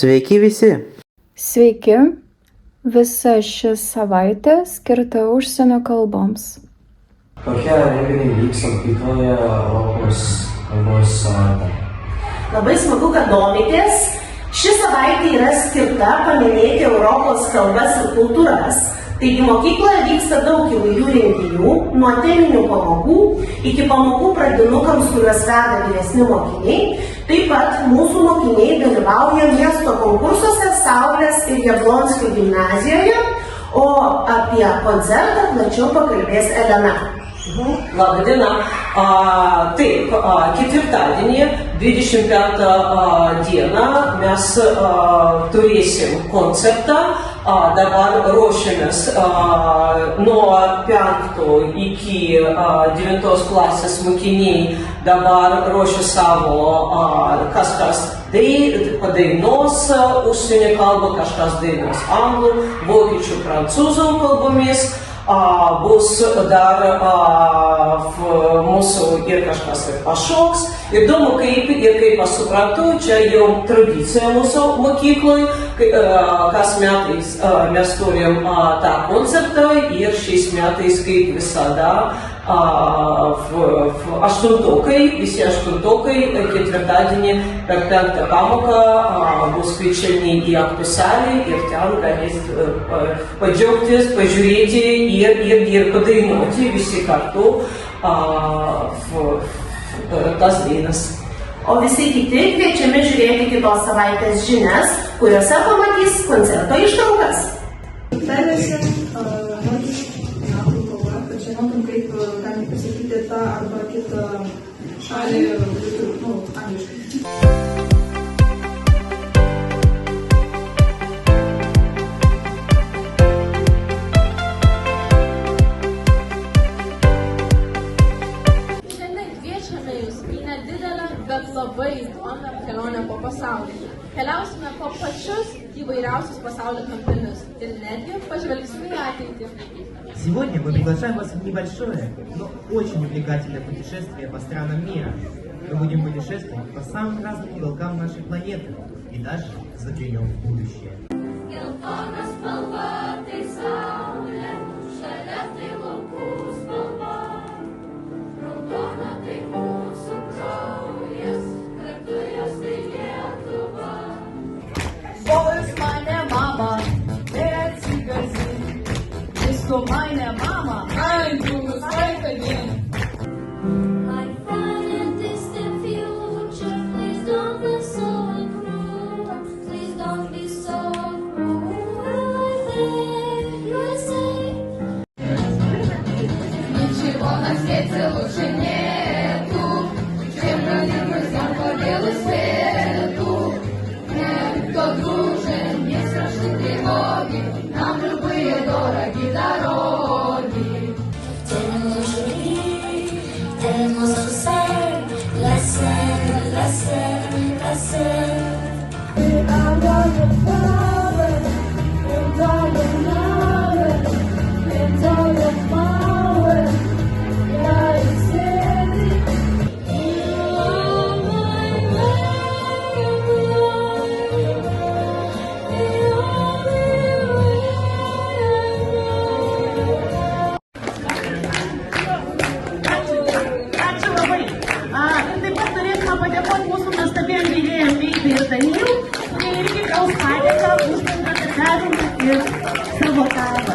Sveiki visi! Sveiki! Visa ši savaitė skirta užsienio kalboms. Kokie renginiai vyks mokykloje Europos kalbos savaitę? Labai smagu, kad domitės. Ši savaitė yra skirta paminėti Europos kalbas ir kultūras. Taigi mokykloje vyksta daug įvairių renginių, nuo teminių pamokų iki pamokų pradinukams, kuriuos veda vyresni mokiniai. Taip pat mūsų mokiniai dalyvauja miesto konkursuose Saulės ir Jablonskio gimnazijoje, o apie koncertą plačiau pakalbės Elena. Labą dieną. Taip, ketvirtadienį, 25 dieną mes turėsim koncertą. Dabar ruošiamės nuo 5 iki 9 klasės mokiniai dabar ruošia savo kažkas padainos užsienio kalbą, kažkas dainos anglų, vokiečių, prancūzų kalbomis. Bus dar mūsų ir kažkas ir pašoks. Įdomu, kaip aš suprantu, čia jau tradicija mūsų mokykloj, kas metais mes turim tą koncertą ir šiais metais, kaip visada, visi aštuntokai ketvirtadienį per 5 pamoką bus kviečiami į aktų salę ir ten galės padžiaugtis, pažiūrėti ir padainuoti visi kartu tas dainas. O visi kiti kviečiami žiūrėti kitos savaitės žinias, kuriuose pamatys koncerto ištraukas. Perėse anglų kalba, kad žinotum, kaip galim pasakyti tą arba kitą šalį angliškai. Bet labai įdomią kelionę po pasaulį. Keliausime po pačius įvairiausius pasaulio kampelius ir netgi pažvelgsime į ateitį. Сегодня мы приглашаем вас в небольшое, но очень увлекательное путешествие по странам мира. Мы будем путешествовать по самым разным уголкам нашей планеты и даже заглянем в будущее. Meine Mama, wer Ziegersinn, bist du meine Mama? Ein junges Weitergehen. My friend in distant future, please don't be so cruel. Please don't be so cruel. I beg you, I say. Ничего на свете лучше нету, чем бродить друзьям по белу свету. Кто дружен, не страшны тревоги, нам любые дороги дороги. Tenemos que ser lesson, lesson, lesson. I'm gonna follow, and all the love, and all the power, like steady. You are my Ačiū labai. Taip pat turėtume padėkoti mūsų nuostabiem gynėjam Veitai ir Danijų, kurie irgi gaus padėką už bendradarbiavimą ir savo darbą.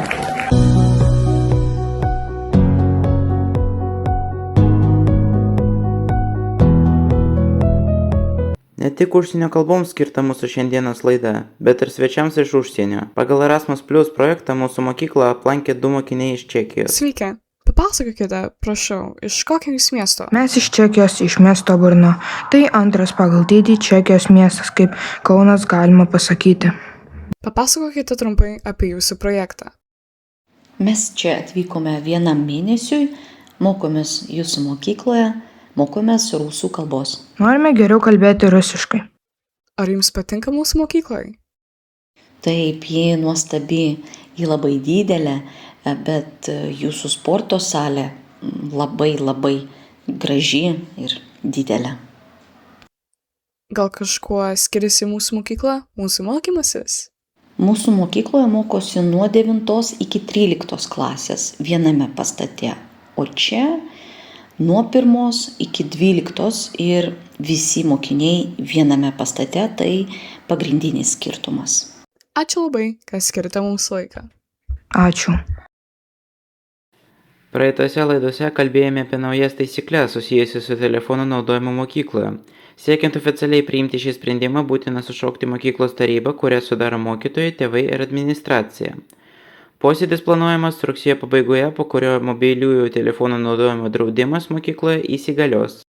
Ne tik užsienio kalboms skirta mūsų šiandienos laida, bet ir svečiams iš užsienio. Pagal Erasmus Plus projektą mūsų mokyklą aplankė 2 mokiniai iš Čekijos. Sveiki, papasakokite, prašau, iš kokio jūs miesto? Mes iš Čekijos, iš miesto Brno. Tai antras pagal dydį Čekijos miestas, kaip Kaunas galima pasakyti. Papasakokite trumpai apie jūsų projektą. Mes čia atvykome vienam mėnesiui, mokomės jūsų mokykloje, mokomės rusų kalbos. Norime geriau kalbėti rusiškai. Ar jums patinka mūsų mokyklai? Taip, ji nuostabi, ji labai didelė, bet jūsų sporto salė labai graži ir didelė. Gal kažkuo skiriasi mūsų mokykla, mūsų mokymasis? Mūsų mokykloje mokosi nuo 9 iki 13 klasės viename pastate, o čia nuo 1 iki 12 ir visi mokiniai viename pastate, tai pagrindinis skirtumas. Ačiū labai, kad skirite mums laiką. Ačiū. Praeitose laidose kalbėjome apie naujas taisyklės susijusias su telefonų naudojimu mokykloje. Siekiant oficialiai priimti šį sprendimą, būtina sušaukti mokyklos tarybą, kurią sudaro mokytojai, tėvai ir administracija. Posėdis planuojamas rugsėjo pabaigoje, po kurio mobiliųjų telefonų naudojimo draudimas mokykloje įsigalios.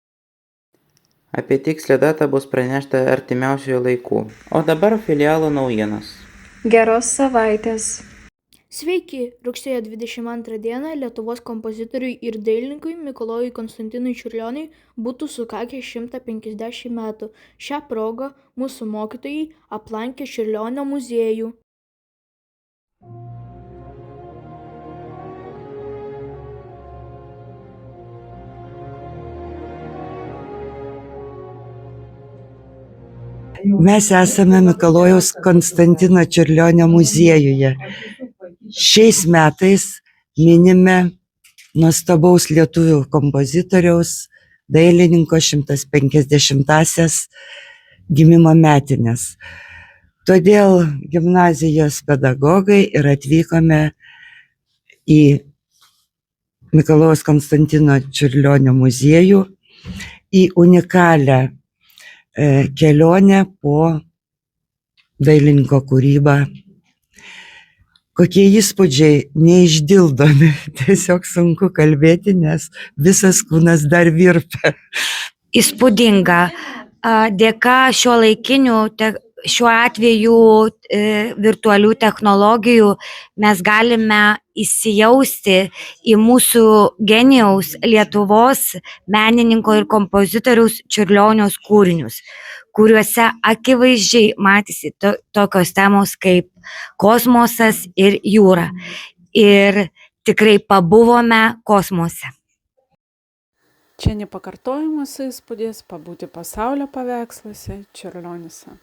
Apie tikslę datą bus pranešta artimiausioje laiku. O dabar filialo naujienos. Geros savaitės. Sveiki! Rugsėjo 22 dieną Lietuvos kompozitoriui ir dailininkui Mikalojui Konstantinui Čiurlioniui būtų sukakę 150 metų. Šią progą mūsų mokytojai aplankė Čiurlionio muziejų. Mes esame Mikalojaus Konstantino Čiurlionio muziejuje. Šiais metais minime nuostabaus lietuvių kompozitoriaus, dailininko 150-asias gimimo metinės. Todėl gimnazijos pedagogai ir atvykome į Mikalojaus Konstantino Čiurlionio muziejų į unikalią kelionę po dailininko kūrybą. Kokie įspūdžiai neišdildomi, tiesiog sunku kalbėti, nes visas kūnas dar virpia. Įspūdinga. Dėka šiuo atveju virtualių technologijų mes galime įsijausti į mūsų genijaus Lietuvos menininko ir kompozitoriaus Čiurlionio kūrinius, kuriuose akivaizdžiai matėsi tokios temos kaip kosmosas ir jūra. Ir tikrai pabuvome kosmose. Čia nepakartojamas įspūdis pabūti pasaulio paveiksluose Čiurlionyse.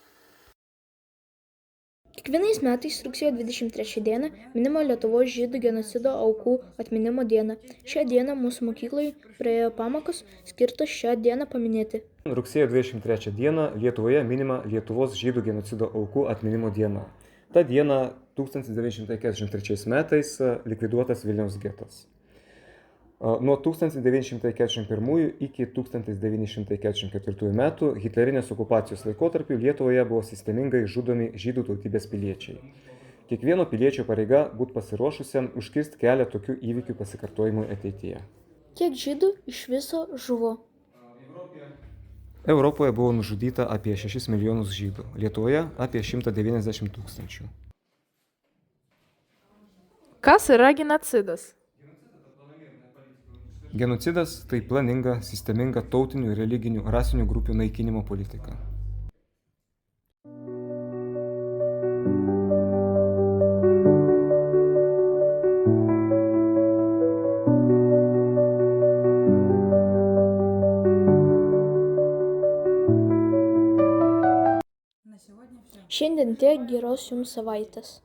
Kiekvienais metais rugsėjo 23 dieną minima Lietuvos žydų genocido aukų atminimo diena. Šią dieną mūsų mokykloje praėjo pamokos skirtos šią dieną paminėti. Rugsėjo 23 dieną Lietuvoje minima Lietuvos žydų genocido aukų atminimo diena. Ta diena 1943 metais likviduotas Vilniaus getas. Nuo 1941 iki 1944 metų hitlerinės okupacijos laikotarpiu Lietuvoje buvo sistemingai žudomi žydų tautybės piliečiai. Kiekvieno piliečio pareiga būti pasiruošusiam užkirsti kelią tokių įvykių pasikartojimui ateityje. Kiek žydų iš viso žuvo? Europoje buvo nužudyta apie 6 milijonus žydų, Lietuvoje apie 190 tūkstančių. Kas yra genocidas? Genocidas tai planinga, sisteminga tautinių, religinių, rasinių grupių naikinimo politika. Šiandien tiek, geros jums savaitės.